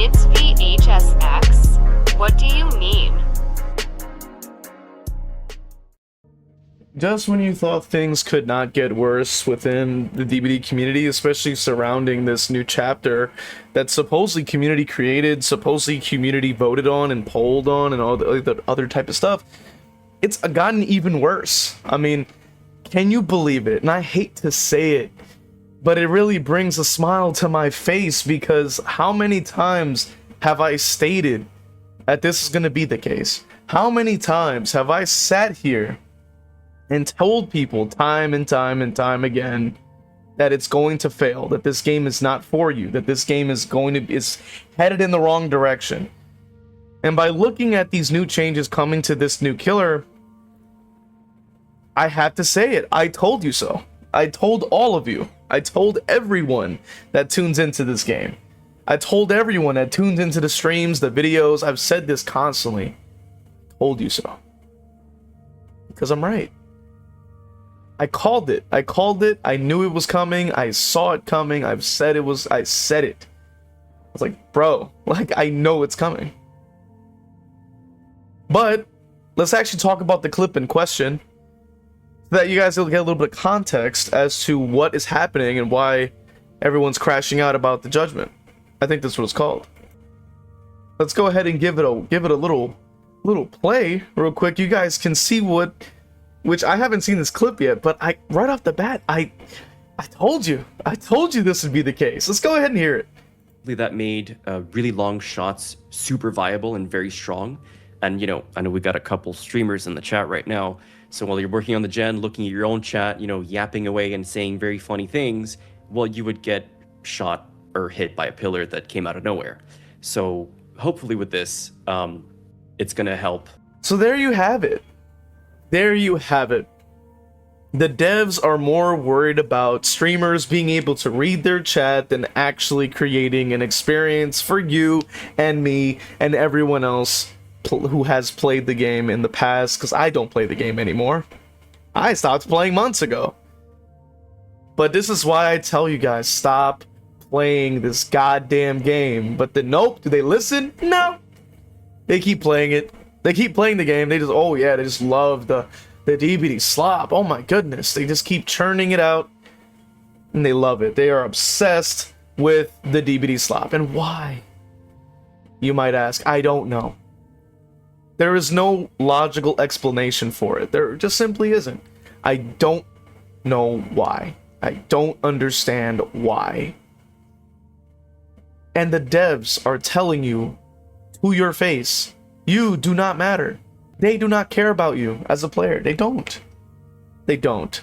It's v.h.s.x. What do you mean? Just when you thought things could not get worse within the DBD community, especially surrounding this new chapter that supposedly community created, supposedly community voted on and polled on and all the other type of stuff, it's gotten even worse. I mean, can you believe it? And I hate to say it, but it really brings a smile to my face, because how many times have I stated that this is going to be the case? How many times have I sat here and told people time and time and time again that it's going to fail, that this game is not for you, that this game is headed in the wrong direction? And by looking at these new changes coming to this new killer, I had to say it. I told you so. I told all of you. I told everyone that tunes into this game. I told everyone that tunes into the streams, the videos. I've said this constantly. Told you so. Because I'm right. I called it. I called it. I knew it was coming. I saw it coming. I said it. I was like, bro, like, I know it's coming. But let's actually talk about the clip in question, so that you guys will get a little bit of context as to what is happening and why everyone's crashing out about the Judgment. I think that's what it's called. Let's go ahead and give it a little play real quick. You guys can see which I haven't seen this clip yet, but right off the bat, I told you this would be the case. Let's go ahead and hear it. That made really long shots super viable and very strong. And, you know, I know we got a couple streamers in the chat right now. So while you're working on the gen, looking at your own chat, you know, yapping away and saying very funny things, well, you would get shot or hit by a pillar that came out of nowhere. So hopefully with this, it's going to help. So there you have it. There you have it. The devs are more worried about streamers being able to read their chat than actually creating an experience for you and me and everyone else who has played the game in the past, because I don't play the game anymore. I stopped playing months ago. But this is why I tell you guys, stop playing this goddamn game. But then, nope, do they listen? No. They keep playing it. They keep playing the game. They just, oh yeah, they just love the DBD slop. Oh my goodness. They just keep churning it out. And they love it. They are obsessed with the DBD slop. And why? You might ask. I don't know. There is no logical explanation for it. There just simply isn't. I don't know why. I don't understand why. And the devs are telling you to your face, you do not matter. They do not care about you as a player. They don't. They don't.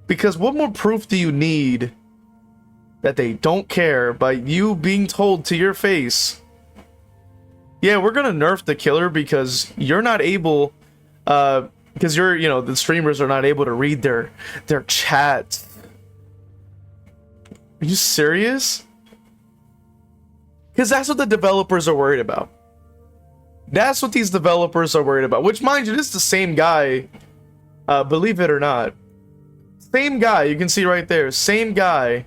Because what more proof do you need that they don't care by you being told to your face, yeah, we're gonna nerf the killer because you're not able, because the streamers are not able to read their chat. Are you serious? Because that's what the developers are worried about. That's what these developers are worried about. Which, mind you, this is the same guy, believe it or not. Same guy, you can see right there, same guy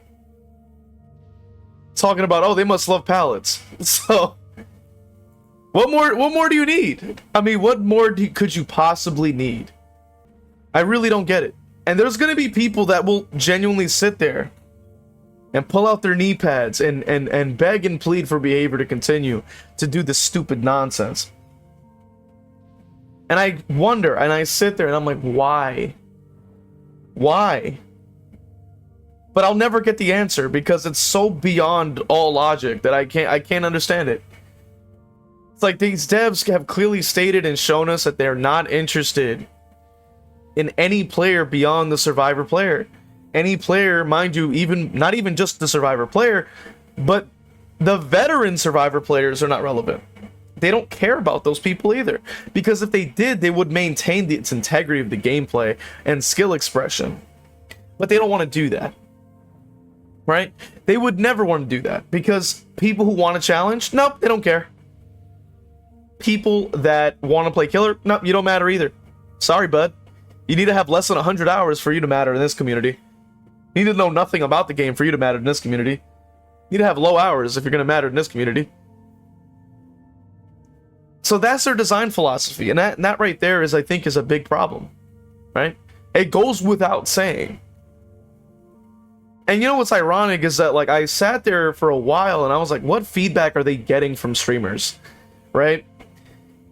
talking about, oh, they must love pallets. So what more do you need? I mean, what more could you possibly need? I really don't get it. And there's going to be people that will genuinely sit there and pull out their knee pads and beg and plead for behavior to continue to do this stupid nonsense. And I wonder, and I sit there and I'm like, why? Why? But I'll never get the answer because it's so beyond all logic that I can't understand it. It's like these devs have clearly stated and shown us that they're not interested in any player beyond the survivor player. Any player, mind you, not even just the survivor player, but the veteran survivor players are not relevant. They don't care about those people either, because if they did, they would maintain its integrity of the gameplay and skill expression. But they don't want to do that, right? They would never want to do that because people who want to challenge, nope, they don't care. People that want to play killer, nope, you don't matter either. Sorry, bud. You need to have less than 100 hours for you to matter in this community. You need to know nothing about the game for you to matter in this community. You need to have low hours if you're going to matter in this community. So that's their design philosophy, and that right there is, I think, is a big problem, right? It goes without saying. And you know what's ironic is that, like, I sat there for a while and I was like, what feedback are they getting from streamers, right?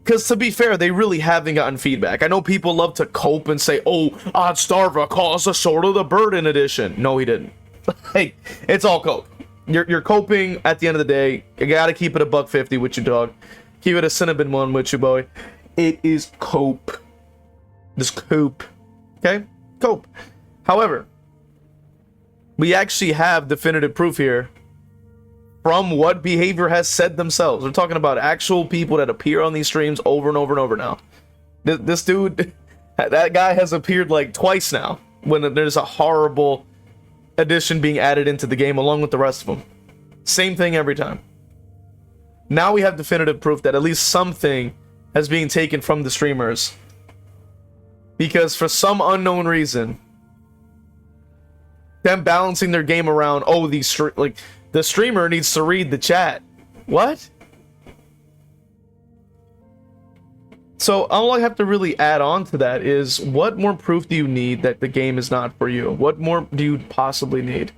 Because to be fair, they really haven't gotten feedback. I know people love to cope and say, oh, Oddstarver caused a Sword of the Burden edition. No, he didn't. Like, it's all cope. You're coping at the end of the day. You gotta keep it a $1.50 with your dog. Keep it a cinnamon one with your boy. It is cope. Just cope. Okay? Cope. However, we actually have definitive proof here from what Behavior has said themselves. We're talking about actual people that appear on these streams over and over and over now. This dude, that guy has appeared like twice now when there's a horrible addition being added into the game along with the rest of them. Same thing every time. Now we have definitive proof that at least something has been taken from the streamers. Because for some unknown reason, them balancing their game around, oh, the streamer needs to read the chat. What? So all I have to really add on to that is, what more proof do you need that the game is not for you? What more do you possibly need?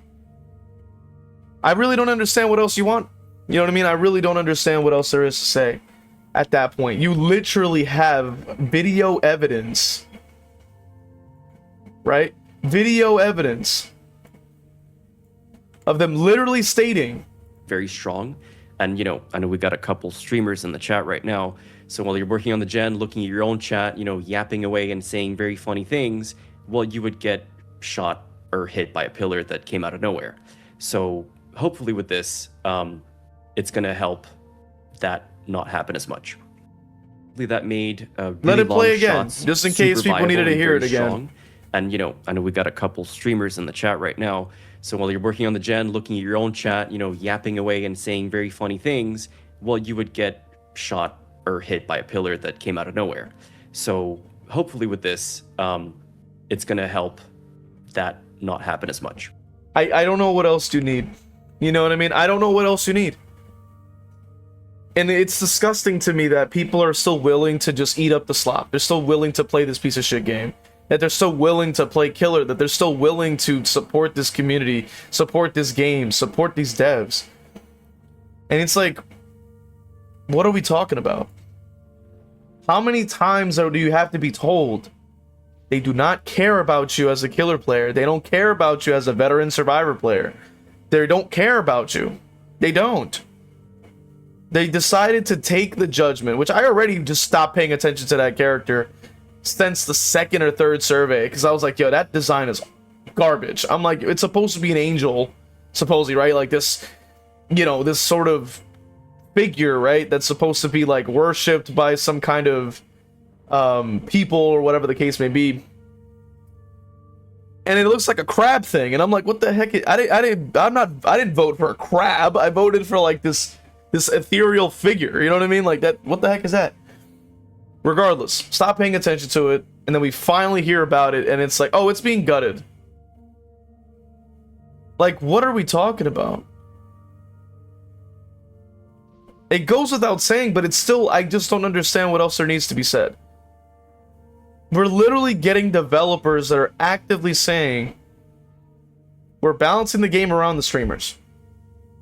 I really don't understand what else you want. You know what I mean? I really don't understand what else there is to say at that point. You literally have video evidence, right? Video evidence of them literally stating very strong. And, you know, I know we got a couple streamers in the chat right now. So while you're working on the gen, looking at your own chat, you know, yapping away and saying very funny things, well, you would get shot or hit by a pillar that came out of nowhere. So hopefully with this, it's going to help that not happen as much. That made really let it play long again, just in case people needed to hear it again. Strong. And, you know, I know we got a couple streamers in the chat right now. So while you're working on the gen, looking at your own chat, you know, yapping away and saying very funny things, well, you would get shot or hit by a pillar that came out of nowhere. So hopefully with this, it's going to help that not happen as much. I don't know what else you need. You know what I mean? I don't know what else you need. And it's disgusting to me that people are still willing to just eat up the slop. They're still willing to play this piece of shit game. That they're still willing to play killer. That they're still willing to support this community, support this game, support these devs. And it's like, what are we talking about? How many times do you have to be told they do not care about you as a killer player? They don't care about you as a veteran survivor player. They don't care about you. They don't. They decided to take the Judgement, which I already just stopped paying attention to that character since the second or third survey, because I was like, yo, that design is garbage. I'm like, it's supposed to be an angel, supposedly, right? Like this, you know, this sort of figure, right? That's supposed to be like worshipped by some kind of people or whatever the case may be. And it looks like a crab thing, and I'm like, what the heck? I didn't vote for a crab. I voted for like this ethereal figure. You know what I mean? Like that. What the heck is that? Regardless, stop paying attention to it, and then we finally hear about it, and it's like, oh, it's being gutted. Like, what are we talking about? It goes without saying, but it's still, I just don't understand what else there needs to be said. We're literally getting developers that are actively saying we're balancing the game around the streamers.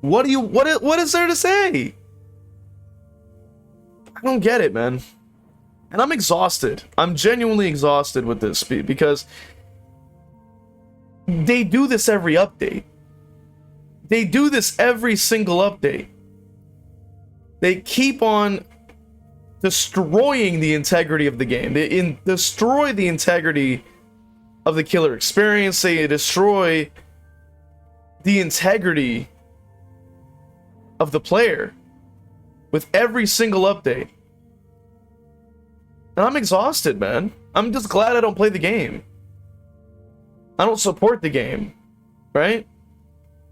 What is there to say? I don't get it, man. And I'm exhausted. I'm genuinely exhausted with this because they do this every update. They do this every single update. They keep on destroying the integrity of the game. They destroy the integrity of the killer experience. They destroy the integrity of the player with every single update. And I'm exhausted, man. I'm just glad I don't play the game. I don't support the game, right?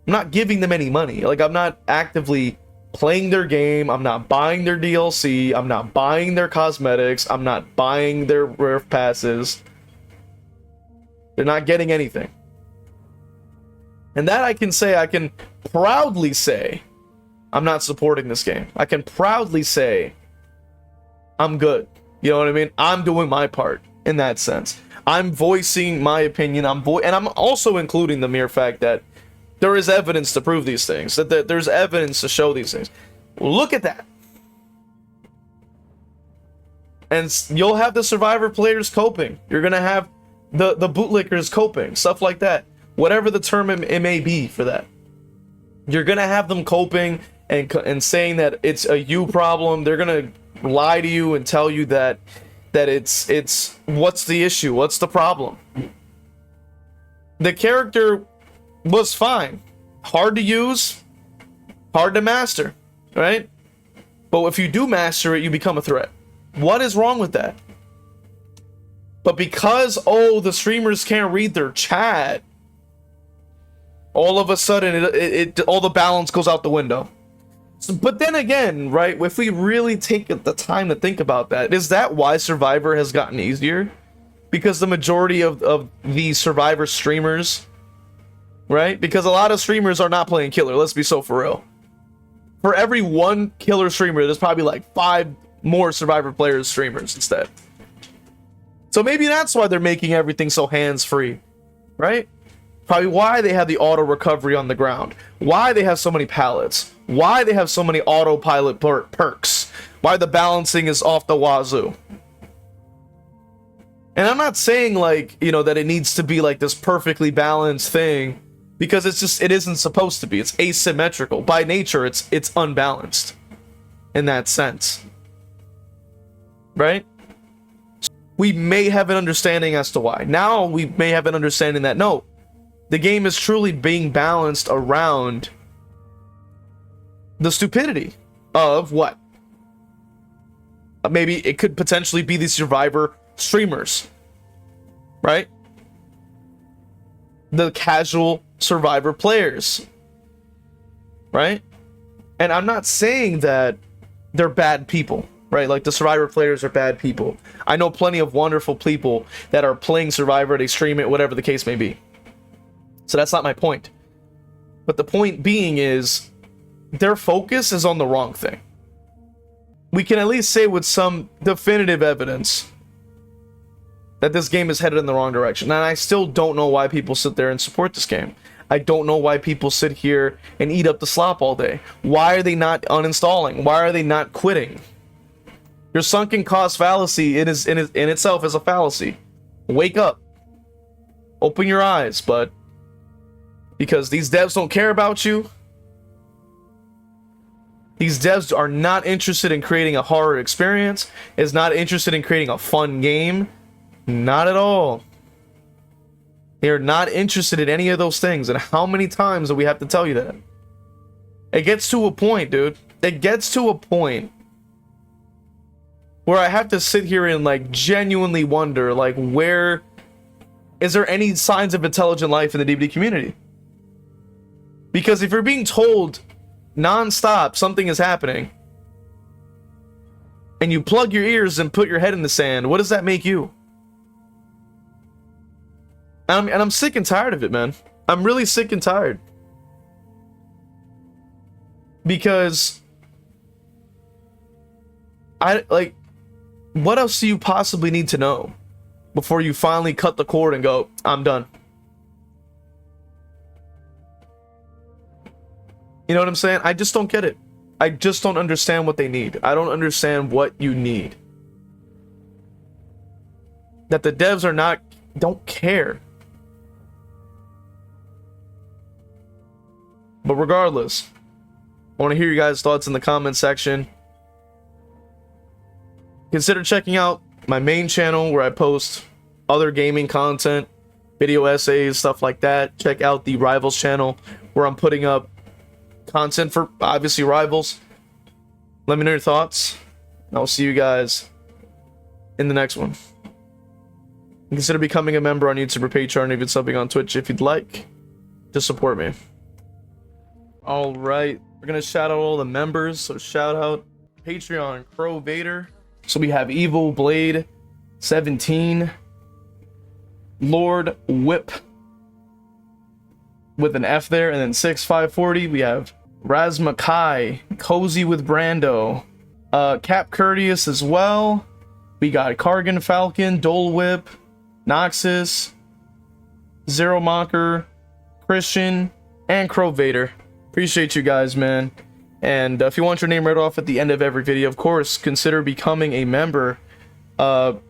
I'm not giving them any money. Like, I'm not actively playing their game. I'm not buying their DLC. I'm not buying their cosmetics. I'm not buying their rare passes. They're not getting anything. And that I can say, I can proudly say I'm not supporting this game. I can proudly say I'm good. You know what I mean? I'm doing my part in that sense. I'm voicing my opinion. And I'm also including the mere fact that there is evidence to prove these things. That there's evidence to show these things. Look at that. And you'll have the Survivor players coping. You're gonna have the bootlickers coping, stuff like that. Whatever the term it may be for that. You're gonna have them coping and saying that it's a you problem. They're gonna lie to you and tell you that it's what's the issue? What's the problem? The character was fine. Hard to use, hard to master, right? But if you do master it, you become a threat. What is wrong with that? But because, oh, the streamers can't read their chat, all of a sudden all the balance goes out the window. So, but then again, right, if we really take the time to think about that, is that why Survivor has gotten easier? Because the majority of the Survivor streamers, right? Because a lot of streamers are not playing killer, let's be so for real. For every one killer streamer, there's probably like 5 more Survivor players streamers instead. So maybe that's why they're making everything so hands-free, right? Probably why they have the auto recovery on the ground, why they have so many pallets, why they have so many autopilot perks, why the balancing is off the wazoo. And I'm not saying like, you know, that it needs to be like this perfectly balanced thing, because it isn't supposed to be. It's asymmetrical by nature. It's unbalanced in that sense, right? We may have an understanding as to why. Now we may have an understanding that no, the game is truly being balanced around the stupidity of what? Maybe it could potentially be the Survivor streamers, right? The casual Survivor players, right? And I'm not saying that they're bad people, right? Like the Survivor players are bad people. I know plenty of wonderful people that are playing Survivor, they stream it, whatever the case may be. So that's not my point. But the point being is their focus is on the wrong thing. We can at least say with some definitive evidence that this game is headed in the wrong direction. And I still don't know why people sit there and support this game. I don't know why people sit here and eat up the slop all day. Why are they not uninstalling? Why are they not quitting? Your sunken cost fallacy in itself is a fallacy. Wake up. Open your eyes, bud. Because these devs don't care about you. These devs are not interested in creating a horror experience. Is not interested in creating a fun game. Not at all. They're not interested in any of those things. And how many times do we have to tell you that? It gets to a point, dude. It gets to a point where I have to sit here and like genuinely wonder, like, where is there any signs of intelligent life in the DVD community? Because if you're being told non-stop something is happening and you plug your ears and put your head in the sand, what does that make you? And I'm sick and tired of it, man. I'm really sick and tired. Because what else do you possibly need to know before you finally cut the cord and go, I'm done? You know what I'm saying? I just don't get it. I just don't understand what they need. I don't understand what you need. That the devs don't care. But regardless, I want to hear you guys' thoughts in the comment section. Consider checking out my main channel where I post other gaming content, video essays, stuff like that. Check out the Rivals channel where I'm putting up content for obviously Rivals. Let me know your thoughts. I'll see you guys in the next one. Consider becoming a member on YouTube or Patreon, even subbing on Twitch if you'd like to support me. All right, we're gonna shout out all the members. So shout out Patreon Crow Vader. So we have Evil Blade 17, Lord Whip, with an F there, and then 6540. We have Razmakai, Cozy with Brando, Cap Courteous as well. We got Kargan Falcon, Dole Whip, Noxus, Zero Mocker, Christian, and Crow Vader. Appreciate you guys, man. And if you want your name read off at the end of every video, of course, consider becoming a member on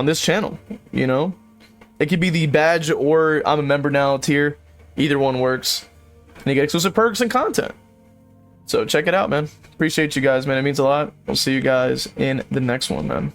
this channel. You know, it could be the badge or I'm a member now tier. Either one works, and you get exclusive perks and content. So check it out, man. Appreciate you guys, man. It means a lot. We'll see you guys in the next one, man.